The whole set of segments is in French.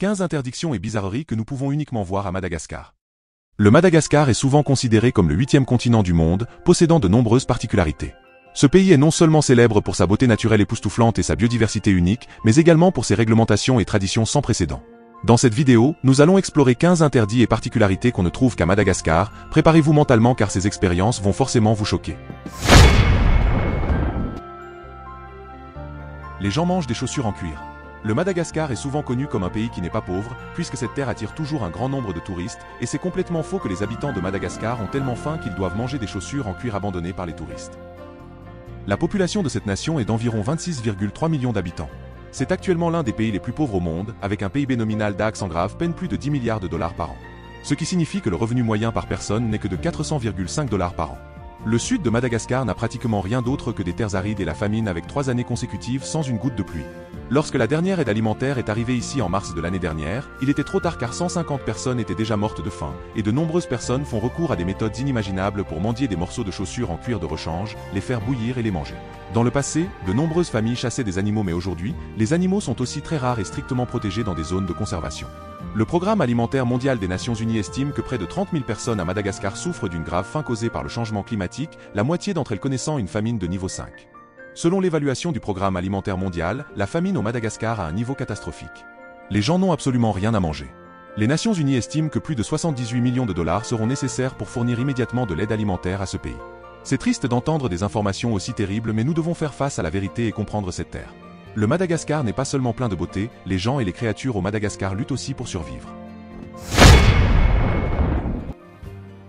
15 interdictions et bizarreries que nous pouvons uniquement voir à Madagascar. Le Madagascar est souvent considéré comme le 8e continent du monde, possédant de nombreuses particularités. Ce pays est non seulement célèbre pour sa beauté naturelle époustouflante et sa biodiversité unique, mais également pour ses réglementations et traditions sans précédent. Dans cette vidéo, nous allons explorer 15 interdits et particularités qu'on ne trouve qu'à Madagascar. Préparez-vous mentalement car ces expériences vont forcément vous choquer. Les gens mangent des chaussures en cuir. Le Madagascar est souvent connu comme un pays qui n'est pas pauvre, puisque cette terre attire toujours un grand nombre de touristes, et c'est complètement faux que les habitants de Madagascar ont tellement faim qu'ils doivent manger des chaussures en cuir abandonnées par les touristes. La population de cette nation est d'environ 26,3 millions d'habitants. C'est actuellement l'un des pays les plus pauvres au monde, avec un PIB nominal d'Ax en peine plus de 10 milliards de dollars par an. Ce qui signifie que le revenu moyen par personne n'est que de 400,5 dollars par an. Le sud de Madagascar n'a pratiquement rien d'autre que des terres arides et la famine avec 3 années consécutives sans une goutte de pluie. Lorsque la dernière aide alimentaire est arrivée ici en mars de l'année dernière, il était trop tard car 150 personnes étaient déjà mortes de faim, et de nombreuses personnes font recours à des méthodes inimaginables pour mendier des morceaux de chaussures en cuir de rechange, les faire bouillir et les manger. Dans le passé, de nombreuses familles chassaient des animaux mais aujourd'hui, les animaux sont aussi très rares et strictement protégés dans des zones de conservation. Le Programme alimentaire mondial des Nations Unies estime que près de 30 000 personnes à Madagascar souffrent d'une grave faim causée par le changement climatique, la moitié d'entre elles connaissant une famine de niveau 5. Selon l'évaluation du Programme alimentaire mondial, la famine au Madagascar a un niveau catastrophique. Les gens n'ont absolument rien à manger. Les Nations Unies estiment que plus de 78 millions de dollars seront nécessaires pour fournir immédiatement de l'aide alimentaire à ce pays. C'est triste d'entendre des informations aussi terribles mais nous devons faire face à la vérité et comprendre cette terre. Le Madagascar n'est pas seulement plein de beauté, les gens et les créatures au Madagascar luttent aussi pour survivre.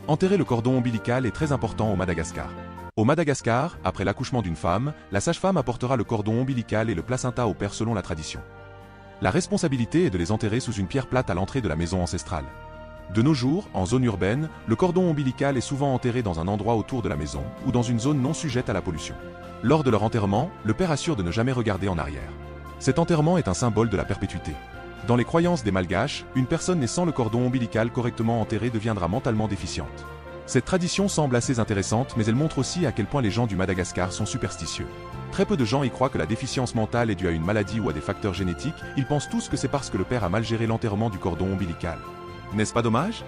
Enterrer le cordon ombilical est très important au Madagascar. Au Madagascar, après l'accouchement d'une femme, la sage-femme apportera le cordon ombilical et le placenta au père selon la tradition. La responsabilité est de les enterrer sous une pierre plate à l'entrée de la maison ancestrale. De nos jours, en zone urbaine, le cordon ombilical est souvent enterré dans un endroit autour de la maison, ou dans une zone non sujette à la pollution. Lors de leur enterrement, le père assure de ne jamais regarder en arrière. Cet enterrement est un symbole de la perpétuité. Dans les croyances des Malgaches, une personne née sans le cordon ombilical correctement enterré deviendra mentalement déficiente. Cette tradition semble assez intéressante mais elle montre aussi à quel point les gens du Madagascar sont superstitieux. Très peu de gens y croient que la déficience mentale est due à une maladie ou à des facteurs génétiques, ils pensent tous que c'est parce que le père a mal géré l'enterrement du cordon ombilical. N'est-ce pas dommage?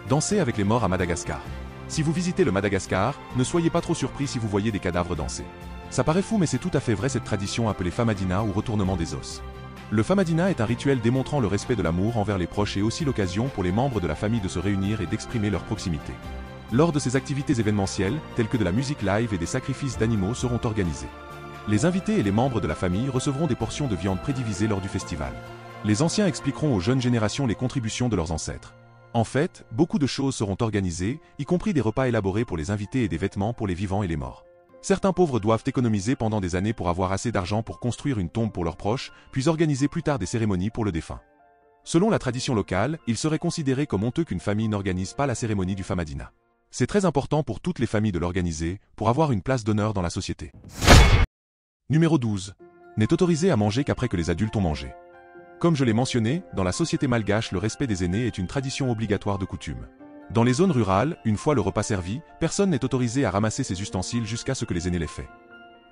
Danser avec les morts à Madagascar. Si vous visitez le Madagascar, ne soyez pas trop surpris si vous voyez des cadavres danser. Ça paraît fou mais c'est tout à fait vrai cette tradition appelée famadina ou retournement des os. Le famadina est un rituel démontrant le respect de l'amour envers les proches et aussi l'occasion pour les membres de la famille de se réunir et d'exprimer leur proximité. Lors de ces activités événementielles, telles que de la musique live et des sacrifices d'animaux seront organisés. Les invités et les membres de la famille recevront des portions de viande prédivisées lors du festival. Les anciens expliqueront aux jeunes générations les contributions de leurs ancêtres. En fait, beaucoup de choses seront organisées, y compris des repas élaborés pour les invités et des vêtements pour les vivants et les morts. Certains pauvres doivent économiser pendant des années pour avoir assez d'argent pour construire une tombe pour leurs proches, puis organiser plus tard des cérémonies pour le défunt. Selon la tradition locale, il serait considéré comme honteux qu'une famille n'organise pas la cérémonie du famadina. C'est très important pour toutes les familles de l'organiser, pour avoir une place d'honneur dans la société. Numéro 12. N'est autorisé à manger qu'après que les adultes ont mangé. Comme je l'ai mentionné, dans la société malgache, le respect des aînés est une tradition obligatoire de coutume. Dans les zones rurales, une fois le repas servi, personne n'est autorisé à ramasser ses ustensiles jusqu'à ce que les aînés l'aient fait.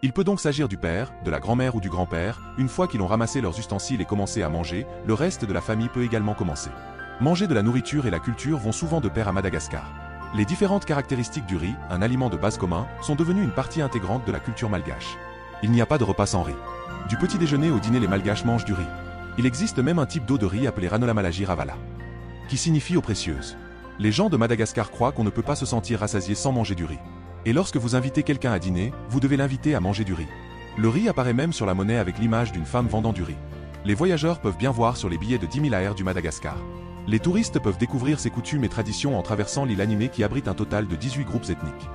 Il peut donc s'agir du père, de la grand-mère ou du grand-père, une fois qu'ils ont ramassé leurs ustensiles et commencé à manger, le reste de la famille peut également commencer. Manger de la nourriture et la culture vont souvent de pair à Madagascar. Les différentes caractéristiques du riz, un aliment de base commun, sont devenues une partie intégrante de la culture malgache. Il n'y a pas de repas sans riz. Du petit déjeuner au dîner les malgaches mangent du riz. Il existe même un type d'eau de riz appelé Ranolamalaji Ravala, qui signifie eau précieuse. Les gens de Madagascar croient qu'on ne peut pas se sentir rassasié sans manger du riz. Et lorsque vous invitez quelqu'un à dîner, vous devez l'inviter à manger du riz. Le riz apparaît même sur la monnaie avec l'image d'une femme vendant du riz. Les voyageurs peuvent bien voir sur les billets de 10 000 AR du Madagascar. Les touristes peuvent découvrir ces coutumes et traditions en traversant l'île animée qui abrite un total de 18 groupes ethniques.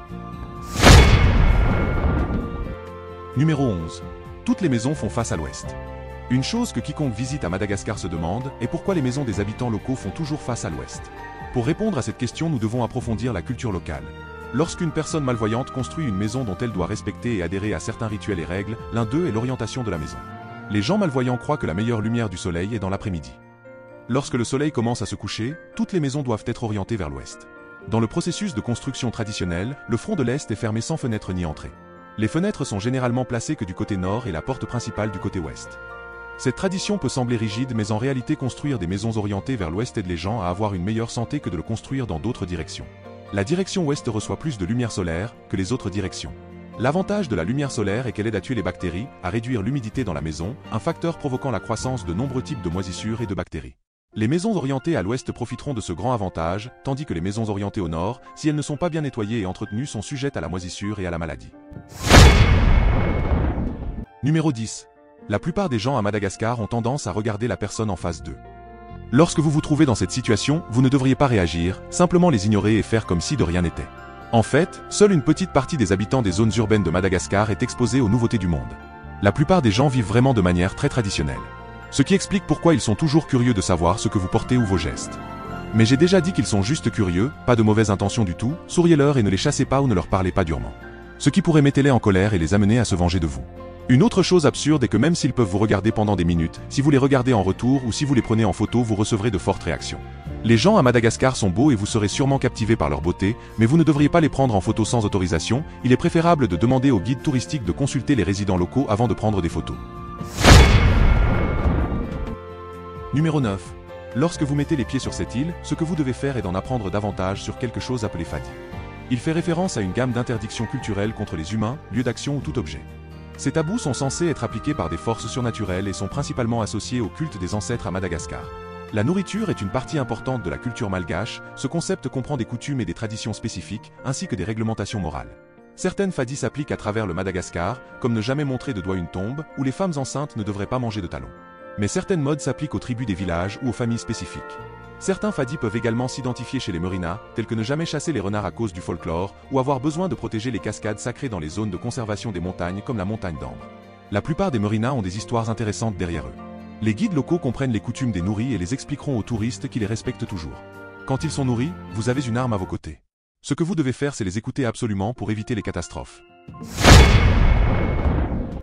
Numéro 11. Toutes les maisons font face à l'ouest. Une chose que quiconque visite à Madagascar se demande est pourquoi les maisons des habitants locaux font toujours face à l'ouest. Pour répondre à cette question, nous devons approfondir la culture locale. Lorsqu'une personne malvoyante construit une maison dont elle doit respecter et adhérer à certains rituels et règles, l'un d'eux est l'orientation de la maison. Les gens malvoyants croient que la meilleure lumière du soleil est dans l'après-midi. Lorsque le soleil commence à se coucher, toutes les maisons doivent être orientées vers l'ouest. Dans le processus de construction traditionnel, le front de l'est est fermé sans fenêtre ni entrée. Les fenêtres sont généralement placées que du côté nord et la porte principale du côté ouest. Cette tradition peut sembler rigide mais en réalité construire des maisons orientées vers l'ouest aide les gens à avoir une meilleure santé que de le construire dans d'autres directions. La direction ouest reçoit plus de lumière solaire que les autres directions. L'avantage de la lumière solaire est qu'elle aide à tuer les bactéries, à réduire l'humidité dans la maison, un facteur provoquant la croissance de nombreux types de moisissures et de bactéries. Les maisons orientées à l'ouest profiteront de ce grand avantage, tandis que les maisons orientées au nord, si elles ne sont pas bien nettoyées et entretenues, sont sujettes à la moisissure et à la maladie. Numéro 10. La plupart des gens à Madagascar ont tendance à regarder la personne en face d'eux. Lorsque vous vous trouvez dans cette situation, vous ne devriez pas réagir, simplement les ignorer et faire comme si de rien n'était. En fait, seule une petite partie des habitants des zones urbaines de Madagascar est exposée aux nouveautés du monde. La plupart des gens vivent vraiment de manière très traditionnelle. Ce qui explique pourquoi ils sont toujours curieux de savoir ce que vous portez ou vos gestes. Mais j'ai déjà dit qu'ils sont juste curieux, pas de mauvaise intention du tout, souriez-leur et ne les chassez pas ou ne leur parlez pas durement. Ce qui pourrait mettre les en colère et les amener à se venger de vous. Une autre chose absurde est que même s'ils peuvent vous regarder pendant des minutes, si vous les regardez en retour ou si vous les prenez en photo, vous recevrez de fortes réactions. Les gens à Madagascar sont beaux et vous serez sûrement captivé par leur beauté, mais vous ne devriez pas les prendre en photo sans autorisation, il est préférable de demander aux guides touristiques de consulter les résidents locaux avant de prendre des photos. Numéro 9. Lorsque vous mettez les pieds sur cette île, ce que vous devez faire est d'en apprendre davantage sur quelque chose appelé Fadi. Il fait référence à une gamme d'interdictions culturelles contre les humains, lieux d'action ou tout objet. Ces tabous sont censés être appliqués par des forces surnaturelles et sont principalement associés au culte des ancêtres à Madagascar. La nourriture est une partie importante de la culture malgache, ce concept comprend des coutumes et des traditions spécifiques, ainsi que des réglementations morales. Certaines fadis s'appliquent à travers le Madagascar, comme ne jamais montrer de doigt une tombe, ou les femmes enceintes ne devraient pas manger de talons. Mais certaines modes s'appliquent aux tribus des villages ou aux familles spécifiques. Certains fadis peuvent également s'identifier chez les Merina, tels que ne jamais chasser les renards à cause du folklore, ou avoir besoin de protéger les cascades sacrées dans les zones de conservation des montagnes comme la montagne d'Ambre. La plupart des Merina ont des histoires intéressantes derrière eux. Les guides locaux comprennent les coutumes des nourris et les expliqueront aux touristes qui les respectent toujours. Quand ils sont nourris, vous avez une arme à vos côtés. Ce que vous devez faire, c'est les écouter absolument pour éviter les catastrophes.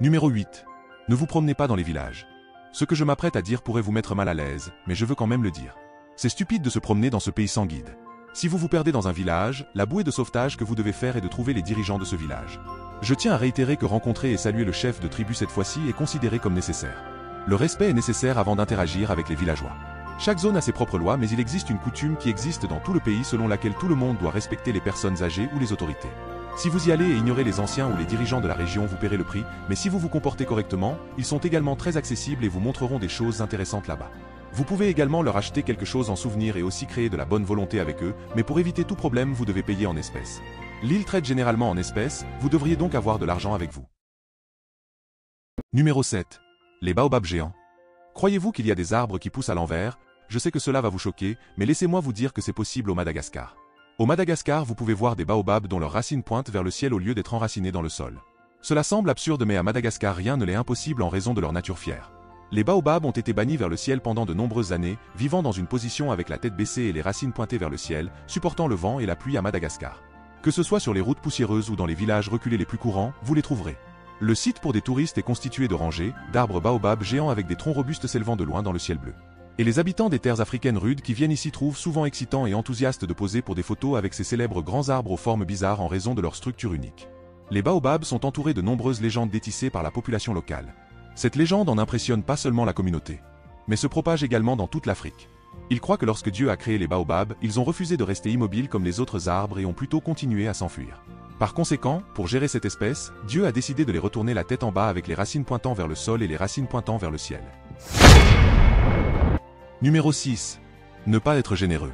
Numéro 8. Ne vous promenez pas dans les villages. Ce que je m'apprête à dire pourrait vous mettre mal à l'aise, mais je veux quand même le dire. C'est stupide de se promener dans ce pays sans guide. Si vous vous perdez dans un village, la bouée de sauvetage que vous devez faire est de trouver les dirigeants de ce village. Je tiens à réitérer que rencontrer et saluer le chef de tribu cette fois-ci est considéré comme nécessaire. Le respect est nécessaire avant d'interagir avec les villageois. Chaque zone a ses propres lois, mais il existe une coutume qui existe dans tout le pays selon laquelle tout le monde doit respecter les personnes âgées ou les autorités. Si vous y allez et ignorez les anciens ou les dirigeants de la région, vous paierez le prix, mais si vous vous comportez correctement, ils sont également très accessibles et vous montreront des choses intéressantes là-bas. Vous pouvez également leur acheter quelque chose en souvenir et aussi créer de la bonne volonté avec eux, mais pour éviter tout problème, vous devez payer en espèces. L'île traite généralement en espèces, vous devriez donc avoir de l'argent avec vous. Numéro 7. Les baobabs géants. Croyez-vous qu'il y a des arbres qui poussent à l'envers? Je sais que cela va vous choquer, mais laissez-moi vous dire que c'est possible au Madagascar. Au Madagascar, vous pouvez voir des baobabs dont leurs racines pointent vers le ciel au lieu d'être enracinés dans le sol. Cela semble absurde, mais à Madagascar rien ne l'est impossible en raison de leur nature fière. Les baobabs ont été bannis vers le ciel pendant de nombreuses années, vivant dans une position avec la tête baissée et les racines pointées vers le ciel, supportant le vent et la pluie à Madagascar. Que ce soit sur les routes poussiéreuses ou dans les villages reculés les plus courants, vous les trouverez. Le site pour des touristes est constitué de rangées, d'arbres baobabs géants avec des troncs robustes s'élevant de loin dans le ciel bleu. Et les habitants des terres africaines rudes qui viennent ici trouvent souvent excitant et enthousiaste de poser pour des photos avec ces célèbres grands arbres aux formes bizarres en raison de leur structure unique. Les baobabs sont entourés de nombreuses légendes détissées par la population locale. Cette légende en impressionne pas seulement la communauté, mais se propage également dans toute l'Afrique. Ils croient que lorsque Dieu a créé les baobabs, ils ont refusé de rester immobiles comme les autres arbres et ont plutôt continué à s'enfuir. Par conséquent, pour gérer cette espèce, Dieu a décidé de les retourner la tête en bas avec les racines pointant vers le sol et les racines pointant vers le ciel. Numéro 6. Ne pas être généreux.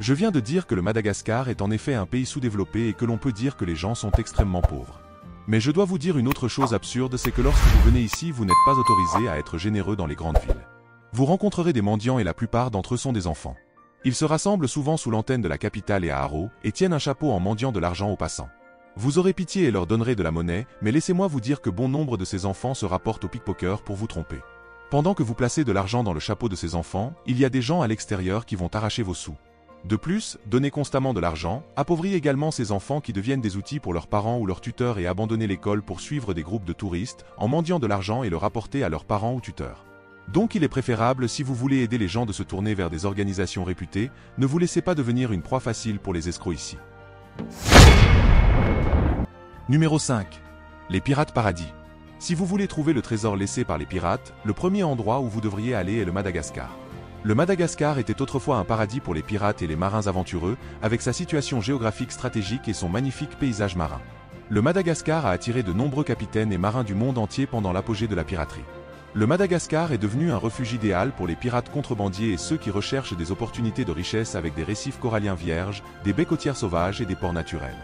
Je viens de dire que le Madagascar est en effet un pays sous-développé et que l'on peut dire que les gens sont extrêmement pauvres. Mais je dois vous dire une autre chose absurde, c'est que lorsque vous venez ici, vous n'êtes pas autorisé à être généreux dans les grandes villes. Vous rencontrerez des mendiants et la plupart d'entre eux sont des enfants. Ils se rassemblent souvent sous l'antenne de la capitale et à Haro, et tiennent un chapeau en mendiant de l'argent aux passants. Vous aurez pitié et leur donnerez de la monnaie, mais laissez-moi vous dire que bon nombre de ces enfants se rapportent au pickpocket pour vous tromper. Pendant que vous placez de l'argent dans le chapeau de ces enfants, il y a des gens à l'extérieur qui vont arracher vos sous. De plus, donner constamment de l'argent appauvrit également ces enfants qui deviennent des outils pour leurs parents ou leurs tuteurs et abandonner l'école pour suivre des groupes de touristes en mendiant de l'argent et le rapporter à leurs parents ou tuteurs. Donc il est préférable, si vous voulez aider les gens, de se tourner vers des organisations réputées, ne vous laissez pas devenir une proie facile pour les escrocs ici. Numéro 5. Les pirates paradis. Si vous voulez trouver le trésor laissé par les pirates, le premier endroit où vous devriez aller est le Madagascar. Le Madagascar était autrefois un paradis pour les pirates et les marins aventureux, avec sa situation géographique stratégique et son magnifique paysage marin. Le Madagascar a attiré de nombreux capitaines et marins du monde entier pendant l'apogée de la piraterie. Le Madagascar est devenu un refuge idéal pour les pirates contrebandiers et ceux qui recherchent des opportunités de richesse avec des récifs coralliens vierges, des baies côtières sauvages et des ports naturels.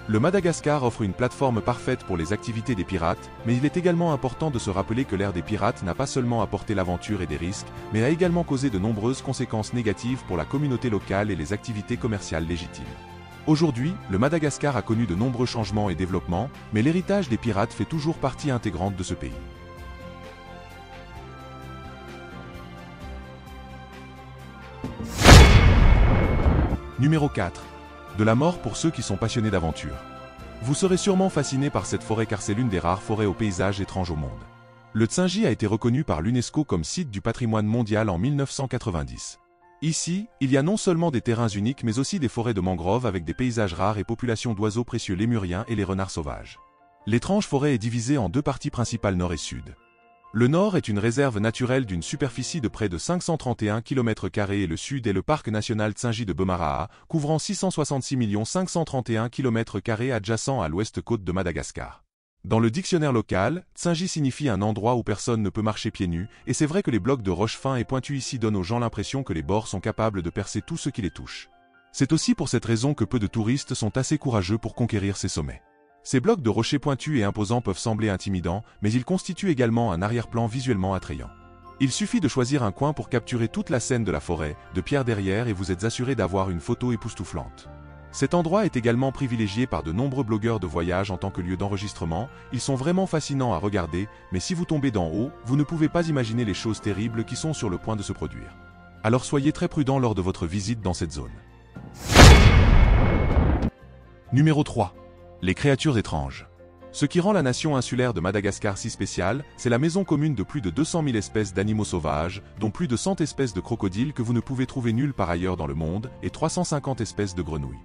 Le Madagascar offre une plateforme parfaite pour les activités des pirates, mais il est également important de se rappeler que l'ère des pirates n'a pas seulement apporté l'aventure et des risques, mais a également causé de nombreuses conséquences négatives pour la communauté locale et les activités commerciales légitimes. Aujourd'hui, le Madagascar a connu de nombreux changements et développements, mais l'héritage des pirates fait toujours partie intégrante de ce pays. Numéro 4. De la mort pour ceux qui sont passionnés d'aventure. Vous serez sûrement fasciné par cette forêt car c'est l'une des rares forêts au paysage étrange au monde. Le Tsingy a été reconnu par l'UNESCO comme site du patrimoine mondial en 1990. Ici, il y a non seulement des terrains uniques mais aussi des forêts de mangroves avec des paysages rares et populations d'oiseaux précieux lémuriens et les renards sauvages. L'étrange forêt est divisée en deux parties principales nord et sud. Le nord est une réserve naturelle d'une superficie de près de 531 km² et le sud est le parc national Tsingy de Bemaraha, couvrant 666 531 km² adjacent à l'ouest côte de Madagascar. Dans le dictionnaire local, Tsingy signifie un endroit où personne ne peut marcher pieds nus, et c'est vrai que les blocs de roches fins et pointus ici donnent aux gens l'impression que les bords sont capables de percer tout ce qui les touche. C'est aussi pour cette raison que peu de touristes sont assez courageux pour conquérir ces sommets. Ces blocs de rochers pointus et imposants peuvent sembler intimidants, mais ils constituent également un arrière-plan visuellement attrayant. Il suffit de choisir un coin pour capturer toute la scène de la forêt, de pierre derrière et vous êtes assuré d'avoir une photo époustouflante. Cet endroit est également privilégié par de nombreux blogueurs de voyage en tant que lieu d'enregistrement, ils sont vraiment fascinants à regarder, mais si vous tombez d'en haut, vous ne pouvez pas imaginer les choses terribles qui sont sur le point de se produire. Alors soyez très prudents lors de votre visite dans cette zone. Numéro 3. Les créatures étranges. Ce qui rend la nation insulaire de Madagascar si spéciale, c'est la maison commune de plus de 200 000 espèces d'animaux sauvages, dont plus de 100 espèces de crocodiles que vous ne pouvez trouver nulle part ailleurs dans le monde, et 350 espèces de grenouilles.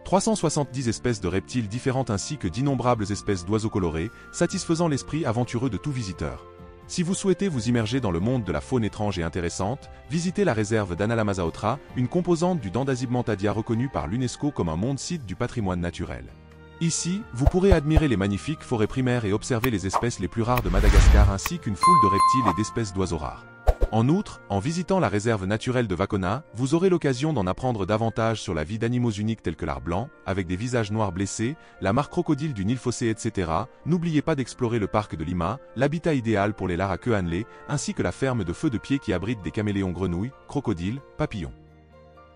370 espèces de reptiles différentes ainsi que d'innombrables espèces d'oiseaux colorés, satisfaisant l'esprit aventureux de tout visiteur. Si vous souhaitez vous immerger dans le monde de la faune étrange et intéressante, visitez la réserve d'Analamazaotra, une composante du Dandasibmantadia reconnue par l'UNESCO comme un monde site du patrimoine naturel. Ici, vous pourrez admirer les magnifiques forêts primaires et observer les espèces les plus rares de Madagascar ainsi qu'une foule de reptiles et d'espèces d'oiseaux rares. En outre, en visitant la réserve naturelle de Vakona, vous aurez l'occasion d'en apprendre davantage sur la vie d'animaux uniques tels que l'art blanc, avec des visages noirs blessés, la mare crocodile du Nil fossé, etc. N'oubliez pas d'explorer le parc de Lima, l'habitat idéal pour les lares à queue annelée, ainsi que la ferme de feu de pied qui abrite des caméléons grenouilles, crocodiles, papillons.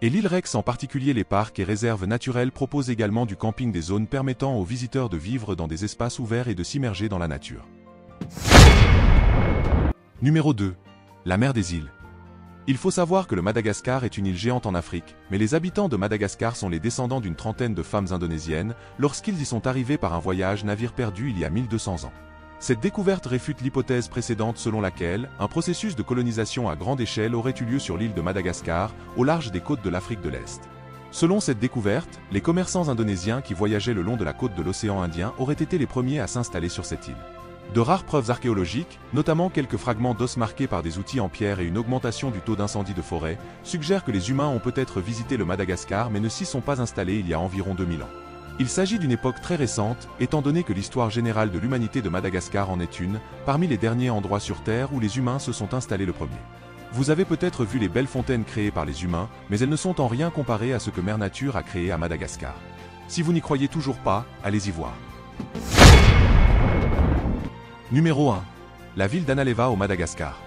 Et l'île Rex en particulier les parcs et réserves naturelles proposent également du camping des zones permettant aux visiteurs de vivre dans des espaces ouverts et de s'immerger dans la nature. Numéro 2. La mer des îles. Il faut savoir que le Madagascar est une île géante en Afrique, mais les habitants de Madagascar sont les descendants d'une trentaine de femmes indonésiennes, lorsqu'ils y sont arrivés par un voyage navire perdu il y a 1200 ans. Cette découverte réfute l'hypothèse précédente selon laquelle un processus de colonisation à grande échelle aurait eu lieu sur l'île de Madagascar, au large des côtes de l'Afrique de l'Est. Selon cette découverte, les commerçants indonésiens qui voyageaient le long de la côte de l'océan Indien auraient été les premiers à s'installer sur cette île. De rares preuves archéologiques, notamment quelques fragments d'os marqués par des outils en pierre et une augmentation du taux d'incendie de forêt, suggèrent que les humains ont peut-être visité le Madagascar mais ne s'y sont pas installés il y a environ 2000 ans. Il s'agit d'une époque très récente, étant donné que l'histoire générale de l'humanité de Madagascar en est une, parmi les derniers endroits sur Terre où les humains se sont installés le premier. Vous avez peut-être vu les belles fontaines créées par les humains, mais elles ne sont en rien comparées à ce que Mère Nature a créé à Madagascar. Si vous n'y croyez toujours pas, allez-y voir. Numéro 1. La ville d'Analeva au Madagascar.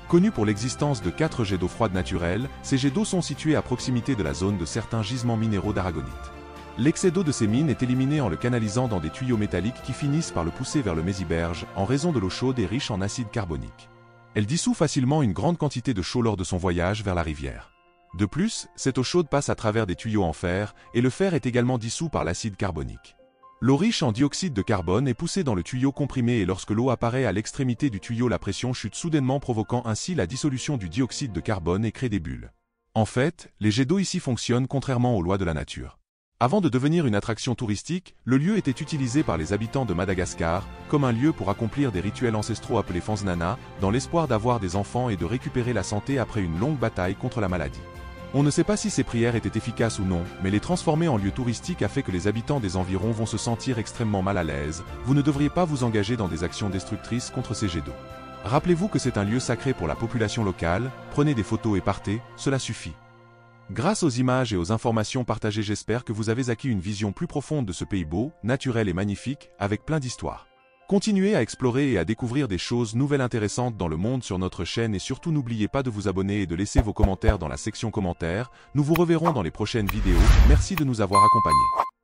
Connue pour l'existence de 4 jets d'eau froide naturels, ces jets d'eau sont situés à proximité de la zone de certains gisements minéraux d'aragonite. L'excès d'eau de ces mines est éliminé en le canalisant dans des tuyaux métalliques qui finissent par le pousser vers le Mésiberge, en raison de l'eau chaude et riche en acide carbonique. Elle dissout facilement une grande quantité de chaux lors de son voyage vers la rivière. De plus, cette eau chaude passe à travers des tuyaux en fer, et le fer est également dissous par l'acide carbonique. L'eau riche en dioxyde de carbone est poussée dans le tuyau comprimé et lorsque l'eau apparaît à l'extrémité du tuyau, la pression chute soudainement provoquant ainsi la dissolution du dioxyde de carbone et crée des bulles. En fait, les jets d'eau ici fonctionnent contrairement aux lois de la nature. Avant de devenir une attraction touristique, le lieu était utilisé par les habitants de Madagascar comme un lieu pour accomplir des rituels ancestraux appelés Fanznana, dans l'espoir d'avoir des enfants et de récupérer la santé après une longue bataille contre la maladie. On ne sait pas si ces prières étaient efficaces ou non, mais les transformer en lieu touristique a fait que les habitants des environs vont se sentir extrêmement mal à l'aise. Vous ne devriez pas vous engager dans des actions destructrices contre ces jets d'eau. Rappelez-vous que c'est un lieu sacré pour la population locale, prenez des photos et partez, cela suffit. Grâce aux images et aux informations partagées, j'espère que vous avez acquis une vision plus profonde de ce pays beau, naturel et magnifique, avec plein d'histoires. Continuez à explorer et à découvrir des choses nouvelles intéressantes dans le monde sur notre chaîne et surtout n'oubliez pas de vous abonner et de laisser vos commentaires dans la section commentaires. Nous vous reverrons dans les prochaines vidéos. Merci de nous avoir accompagnés.